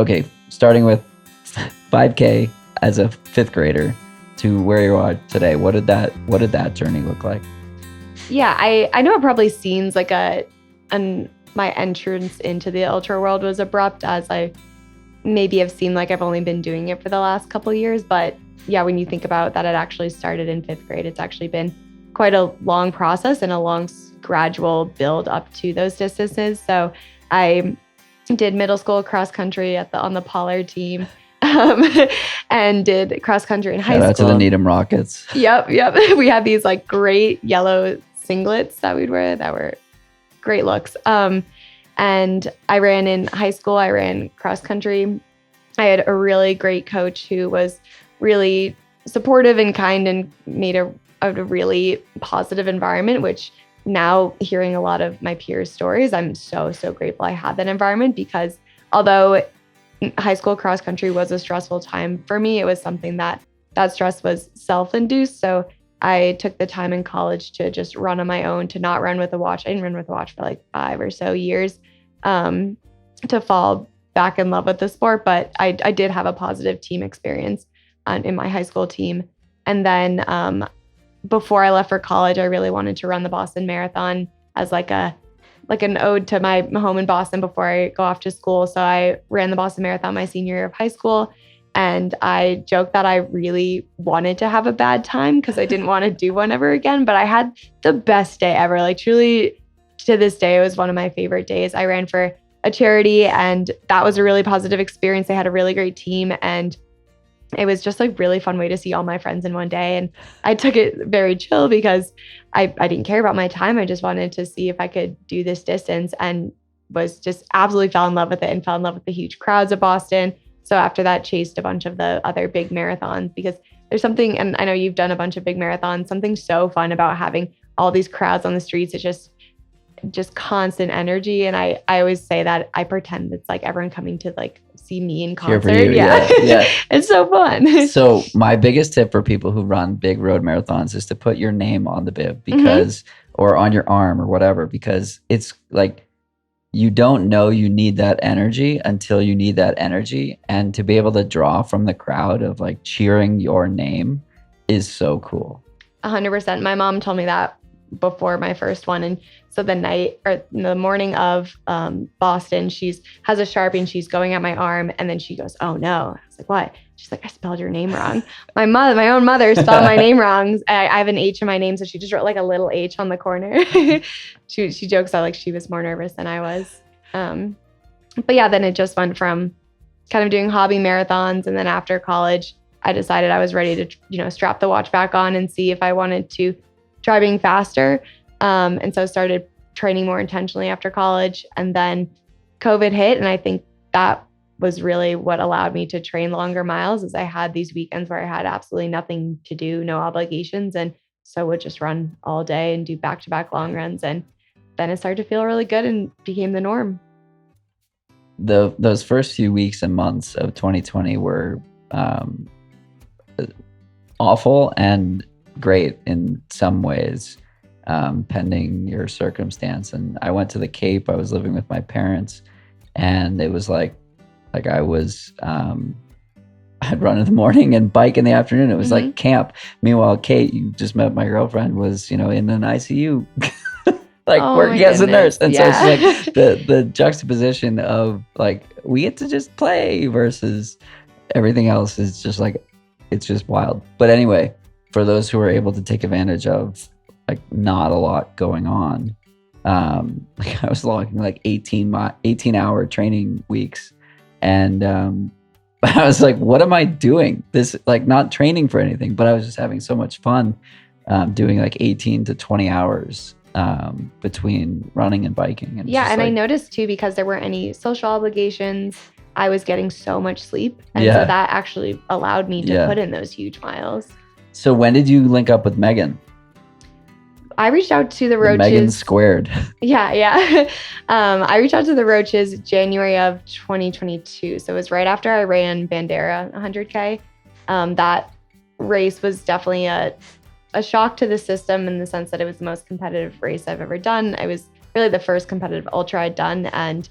okay, starting with 5K as a fifth grader to where you are today, what did that journey look like? Yeah, I know it probably seems like my entrance into the ultra world was abrupt, as I maybe have seemed like I've only been doing it for the last couple of years. But yeah, when you think about that, it actually started in fifth grade. It's actually been quite a long process and a long gradual build up to those distances. So I did middle school cross country on the Pollard team, and did cross country in high school. Shout out to the Needham Rockets. Yep. We had these like great yellow singlets that we'd wear that were great looks. And I ran in high school. I ran cross country. I had a really great coach who was really supportive and kind and made a really positive environment, which now hearing a lot of my peers' stories, I'm so grateful I had that environment, because although high school cross country was a stressful time for me, it was something that stress was self-induced. So I took the time in college to just run on my own, to not run with a watch. I didn't run with a watch for like 5 or so years, to fall back in love with the sport. But I did have a positive team experience in my high school team. And then before I left for college, I really wanted to run the Boston Marathon as like an ode to my home in Boston before I go off to school. So I ran the Boston Marathon my senior year of high school. And I joked that I really wanted to have a bad time because I didn't want to do one ever again. But I had the best day ever. Like truly, to this day, it was one of my favorite days. I ran for a charity, and that was a really positive experience. They had a really great team, and it was just like really fun way to see all my friends in one day. And I took it very chill because I didn't care about my time. I just wanted to see if I could do this distance, and was just absolutely fell in love with it, and fell in love with the huge crowds of Boston. So after that, chased a bunch of the other big marathons, because there's something, and I know you've done a bunch of big marathons, something so fun about having all these crowds on the streets. It's just constant energy. And I always say that I pretend it's like everyone coming to like see me in concert. Yeah. It's so fun. So my biggest tip for people who run big road marathons is to put your name on the bib, because, or on your arm or whatever, because it's like, you don't know you need that energy until you need that energy. And to be able to draw from the crowd of like cheering your name is so cool. 100%. My mom told me that before my first one. And so the morning of Boston, has a Sharpie and she's going at my arm, and then she goes, "Oh no." I was like, "What?" She's like, "I spelled your name wrong." My own mother spelled my name wrong. I have an H in my name, so she just wrote like a little H on the corner. She jokes that like she was more nervous than I was. But yeah, then it just went from kind of doing hobby marathons, and then after college, I decided I was ready to strap the watch back on and see if I wanted to try being faster. And so I started training more intentionally after college, and then COVID hit. And I think that was really what allowed me to train longer miles, is I had these weekends where I had absolutely nothing to do, no obligations. And so would just run all day and do back-to-back long runs. And then it started to feel really good and became the norm. Those first few weeks and months of 2020 were awful and great in some ways, pending your circumstance. And I went to the Cape. I was living with my parents, and it was like I was I'd run in the morning and bike in the afternoon. It was like camp. Meanwhile, Kate, you just met my girlfriend, was in an ICU working as a nurse. And so it's like the juxtaposition of like, we get to just play versus everything else is just like, it's just wild. But anyway, for those who are able to take advantage of like not a lot going on, like I was logging like 18-hour training weeks, and I was like, what am I doing? This, like, not training for anything, but I was just having so much fun doing like 18 to 20 hours between running and biking. And and I noticed too, because there weren't any social obligations, I was getting so much sleep, and so that actually allowed me to put in those huge miles. So when did you link up with Megan? I reached out to the Roaches. Megan squared. Yeah. I reached out to the Roaches January of 2022. So it was right after I ran Bandera 100K. That race was definitely a shock to the system, in the sense that it was the most competitive race I've ever done. It was really the first competitive ultra I'd done. And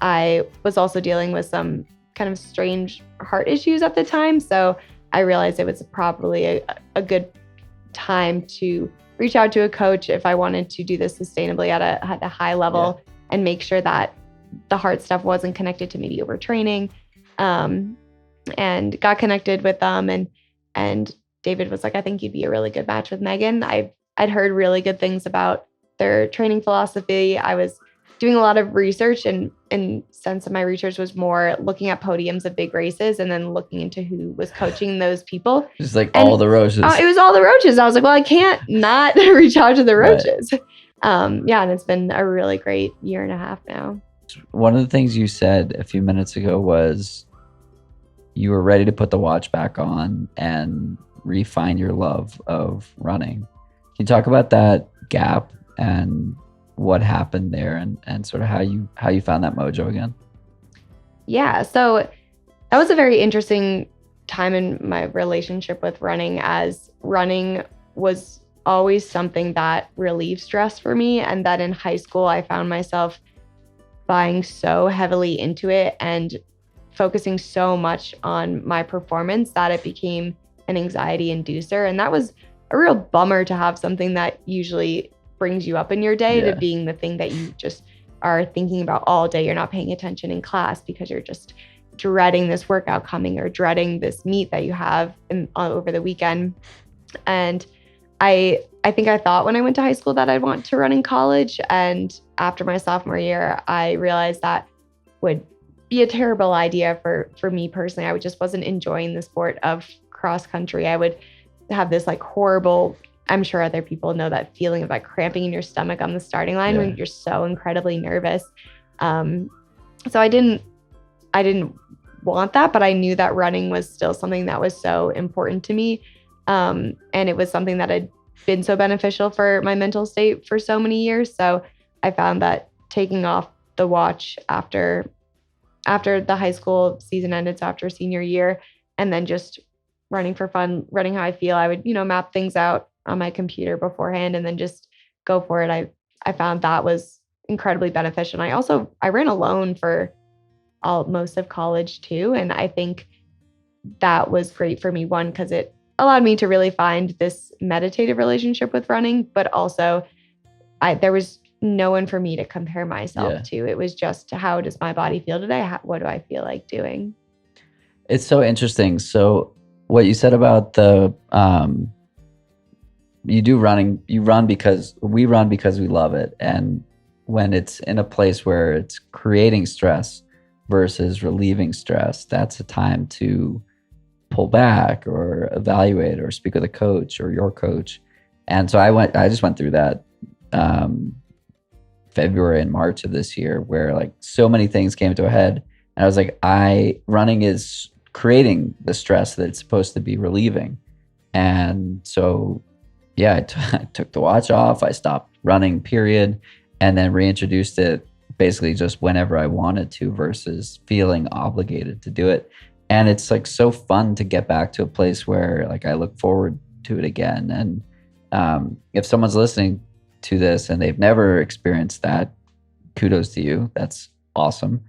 I was also dealing with some kind of strange heart issues at the time. So I realized it was probably a good time to reach out to a coach if I wanted to do this sustainably at a high level and make sure that the heart stuff wasn't connected to maybe overtraining. And got connected with them, and David was like, I think you'd be a really good match with Megan. I'd heard really good things about their training philosophy. I was doing a lot of research, and sense of my research was more looking at podiums of big races and then looking into who was coaching those people. Just like all the Roaches. It was all the Roaches. I was like, well, I can't not reach out to the Roaches. Right. And it's been a really great year and a half now. One of the things you said a few minutes ago was you were ready to put the watch back on and refine your love of running. Can you talk about that gap and what happened there, and sort of how you found that mojo again? Yeah, so that was a very interesting time in my relationship with running, as running was always something that relieved stress for me, and that in high school I found myself buying so heavily into it and focusing so much on my performance that it became an anxiety inducer. And that was a real bummer, to have something that usually brings you up in your day to being the thing that you just are thinking about all day. You're not paying attention in class because you're just dreading this workout coming or dreading this meet that you have over the weekend. And I think I thought when I went to high school that I'd want to run in college. And after my sophomore year, I realized that would be a terrible idea for me personally. I just wasn't enjoying the sport of cross country. I would have this like horrible, I'm sure other people know that feeling of like cramping in your stomach on the starting line when you're so incredibly nervous. So I didn't want that, but I knew that running was still something that was so important to me. And it was something that had been so beneficial for my mental state for so many years. So I found that taking off the watch after the high school season ended, so after senior year, and then just running for fun, running how I feel, I would, map things out on my computer beforehand and then just go for it. I found that was incredibly beneficial. And I ran alone for most of college too. And I think that was great for me, one, because it allowed me to really find this meditative relationship with running, but also there was no one for me to compare myself to. It was just, how does my body feel today? What do I feel like doing? It's so interesting. So what you said about the, we run because we love it. And when it's in a place where it's creating stress versus relieving stress, that's a time to pull back or evaluate or speak with a coach or your coach. And so I just went through that February and March of this year, where like so many things came to a head. And I was like, running is creating the stress that it's supposed to be relieving. And so, I took the watch off. I stopped running, period, and then reintroduced it basically just whenever I wanted to versus feeling obligated to do it. And it's like so fun to get back to a place where like I look forward to it again. And if someone's listening to this and they've never experienced that, kudos to you. That's awesome.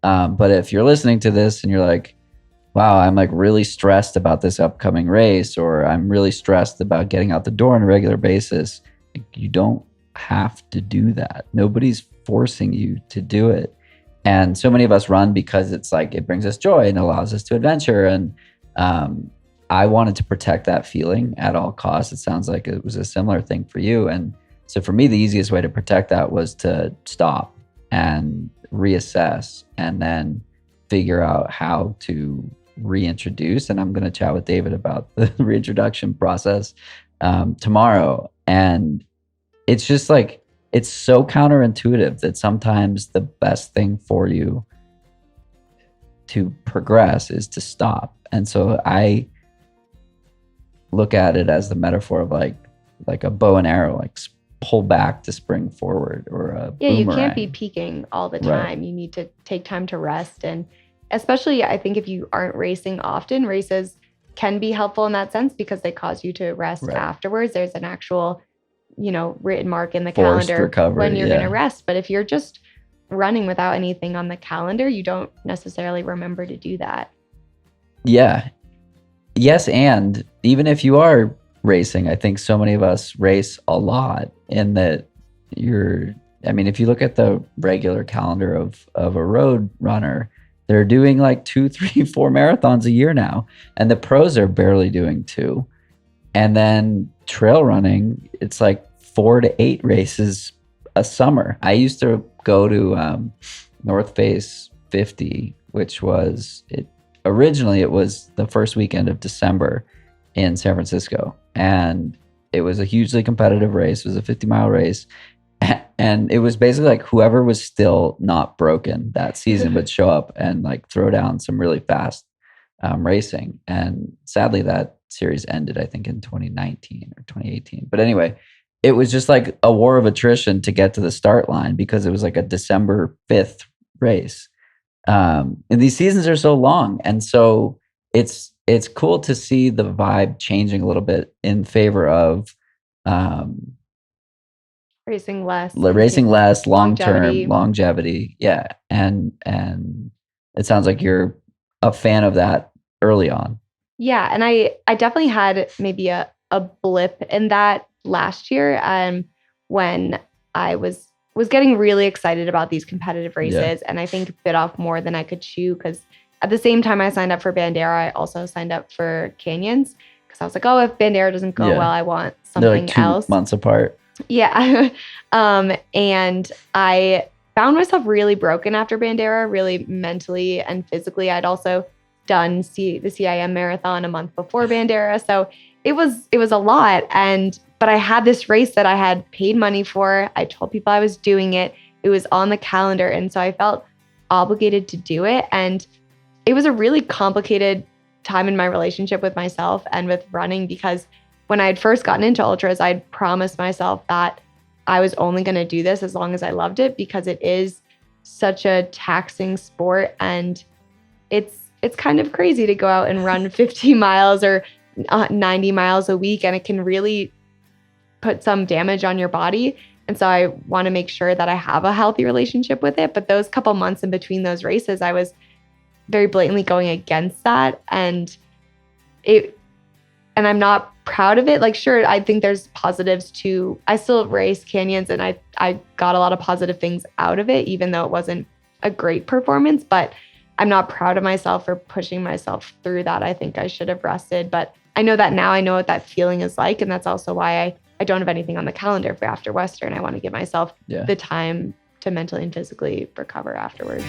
But if you're listening to this and you're like, wow, I'm like really stressed about this upcoming race, or I'm really stressed about getting out the door on a regular basis, you don't have to do that. Nobody's forcing you to do it. And so many of us run because it's like, it brings us joy and allows us to adventure. And I wanted to protect that feeling at all costs. It sounds like it was a similar thing for you. And so for me, the easiest way to protect that was to stop and reassess and then figure out how to reintroduce. And I'm going to chat with David about the reintroduction process tomorrow. And it's just like, it's so counterintuitive that sometimes the best thing for you to progress is to stop. And so I look at it as the metaphor of like a bow and arrow, like pull back to spring forward, or a boomerang. You can't be peaking all the time. Right. You need to take time to rest. And especially, I think if you aren't racing often, races can be helpful in that sense because they cause you to rest afterwards. There's an actual, written mark in the Forced calendar recovery, when you're going to rest. But if you're just running without anything on the calendar, you don't necessarily remember to do that. Yeah. Yes, and even if you are racing, I think so many of us race a lot in that if you look at the regular calendar of a road runner, they're doing like 2, 3, 4 marathons a year now. And the pros are barely doing 2. And then trail running, it's like 4 to 8 races a summer. I used to go to North Face 50, which was originally it was the first weekend of December in San Francisco. And it was a hugely competitive race. It was a 50-mile race. And it was basically like whoever was still not broken that season would show up and like throw down some really fast racing. And sadly, that series ended, I think, in 2019 or 2018. But anyway, it was just like a war of attrition to get to the start line because it was like a December 5th race. And these seasons are so long. And so it's cool to see the vibe changing a little bit in favor of racing less, long-term longevity. Yeah. And it sounds like you're a fan of that early on. Yeah. And I definitely had maybe a blip in that last year when I was getting really excited about these competitive races. And I think bit off more than I could chew because at the same time I signed up for Bandera, I also signed up for Canyons because I was like, oh, if Bandera doesn't go well, I want something They're like 2 else. months apart. Yeah. And I found myself really broken after Bandera, really mentally and physically. I'd also done the CIM marathon a month before Bandera. So it was a lot. But I had this race that I had paid money for. I told people I was doing it. It was on the calendar. And so I felt obligated to do it. And it was a really complicated time in my relationship with myself and with running because when I had first gotten into ultras, I'd promised myself that I was only going to do this as long as I loved it because it is such a taxing sport. And it's kind of crazy to go out and run 50 miles or 90 miles a week. And it can really put some damage on your body. And so I want to make sure that I have a healthy relationship with it. But those couple months in between those races, I was very blatantly going against that. And I'm not proud of it. Like, sure, I think there's positives to, I still race Canyons and I got a lot of positive things out of it, even though it wasn't a great performance, but I'm not proud of myself for pushing myself through that. I think I should have rested, but I know that now. I know what that feeling is like. And that's also why I don't have anything on the calendar for after Western. I want to give myself the time to mentally and physically recover afterwards.